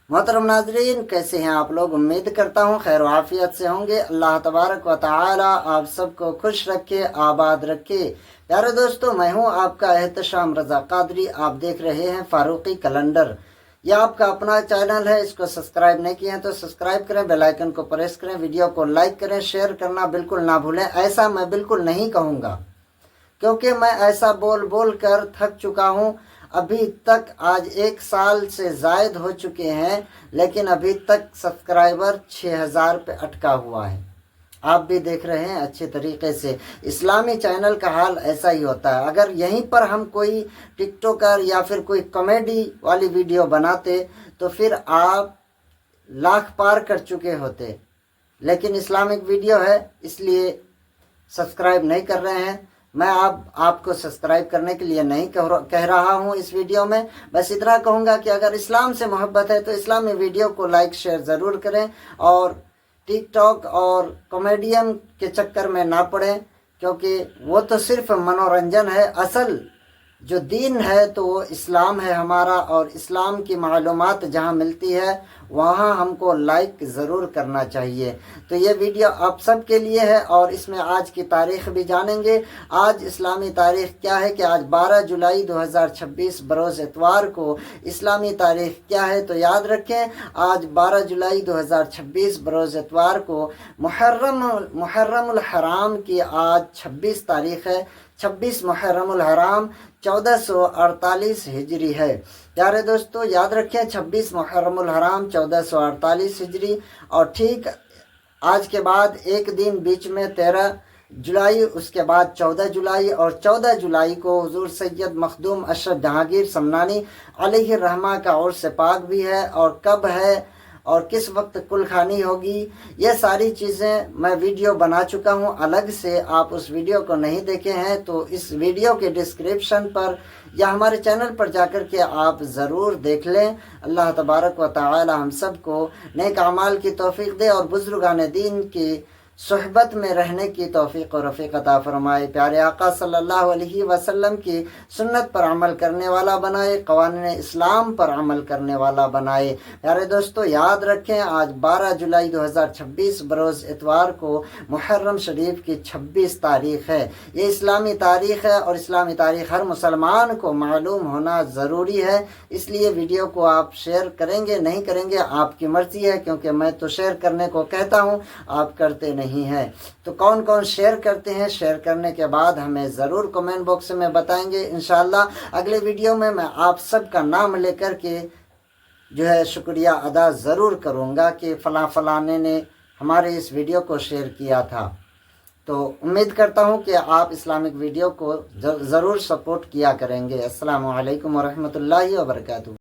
मोहतरम नाजरीन, कैसे हैं आप लोग? उम्मीद करता हूँ खैर आफियत से होंगे। अल्लाह तबारक व तआला आप सबको खुश रखे, आबाद रखे। प्यारे दोस्तों, मैं हूँ आपका एहतशाम रज़ा कादरी। आप देख रहे हैं फारूकी कैलेंडर। यह आपका अपना चैनल है। इसको सब्सक्राइब नहीं किए हैं तो सब्सक्राइब करें, बेल आइकन को प्रेस करें, वीडियो को लाइक करें, शेयर करना बिल्कुल ना भूलें। ऐसा मैं बिल्कुल नहीं कहूँगा, क्योंकि मैं ऐसा बोल बोल कर थक चुका हूँ। अभी तक आज 1 साल से ज़ायद हो चुके हैं, लेकिन अभी तक सब्सक्राइबर 6000 पे अटका हुआ है। आप भी देख रहे हैं अच्छे तरीके से। इस्लामी चैनल का हाल ऐसा ही होता है। अगर यहीं पर हम कोई टिकटॉकर या फिर कोई कॉमेडी वाली वीडियो बनाते तो फिर आप लाख पार कर चुके होते, लेकिन इस्लामिक वीडियो है इसलिए सब्सक्राइब नहीं कर रहे हैं। मैं आपको सब्सक्राइब करने के लिए नहीं कह रहा हूँ इस वीडियो में। बस इतना कहूँगा कि अगर इस्लाम से मोहब्बत है तो इस्लामी वीडियो को लाइक शेयर ज़रूर करें और टिकटॉक और कॉमेडियन के चक्कर में ना पड़ें, क्योंकि वो तो सिर्फ मनोरंजन है। असल जो दीन है तो वो इस्लाम है हमारा, और इस्लाम की मालूमात जहाँ मिलती है वहाँ हमको लाइक ज़रूर करना चाहिए। तो ये वीडियो आप सब के लिए है और इसमें आज की तारीख़ भी जानेंगे। आज इस्लामी तारीख़ क्या है कि आज 12 जुलाई 2026 बरोज़ इतवार को इस्लामी तारीख़ क्या है, तो याद रखें आज 12 जुलाई 2026 बरोज़ इतवार को मुहर्रमुल हराम की आज 26 तारीख़ है। 26 मुहर्रमुल हराम 1448 हिजरी है। प्यारे दोस्तों, याद रखें 26 मुहर्रमुल हराम 1448 हिजरी। और ठीक आज के बाद एक दिन बीच में 13 जुलाई, उसके बाद 14 जुलाई, और 14 जुलाई को हुजूर सैयद मखदूम अशरफ जहांगीर समनानी अलैहि रहमा का उर्स पाक भी है। और कब है और किस वक्त कुलखानी होगी, ये सारी चीज़ें मैं वीडियो बना चुका हूँ अलग से। आप उस वीडियो को नहीं देखे हैं तो इस वीडियो के डिस्क्रिप्शन पर या हमारे चैनल पर जाकर के आप ज़रूर देख लें। अल्लाह तबारक व तआला हम सब को नेक अमाल की तौफीक दे और बुजुर्गान दीन की सोहबत में रहने की तौफीक और रफ़ीक अता फरमाए। प्यारे आका सल्लल्लाहु अलैहि वसल्लम की सुन्नत पर अमल करने वाला बनाए, क़वानीन इस्लाम पर अमल करने वाला बनाए। प्यारे दोस्तों, याद रखें आज 12 जुलाई 2026 बरोज़ इतवार को मुहर्रम शरीफ की 26 तारीख़ है। ये इस्लामी तारीख़ है और इस्लामी तारीख़ हर मुसलमान को मालूम होना ज़रूरी है। इसलिए वीडियो को आप शेयर करेंगे नहीं करेंगे आपकी मर्ज़ी है, क्योंकि मैं तो शेयर करने को कहता हूँ, आप करते नहीं है। तो कौन कौन शेयर करते हैं, शेयर करने के बाद हमें ज़रूर कमेंट बॉक्स में बताएंगे। इंशाल्लाह अगले वीडियो में मैं आप सब का नाम लेकर के जो है शुक्रिया अदा ज़रूर करूँगा कि फलाने ने हमारे इस वीडियो को शेयर किया था। तो उम्मीद करता हूँ कि आप इस्लामिक वीडियो को ज़रूर सपोर्ट किया करेंगे। अस्सलामु अलैकुम व रहमतुल्लाहि व बरकातुहू।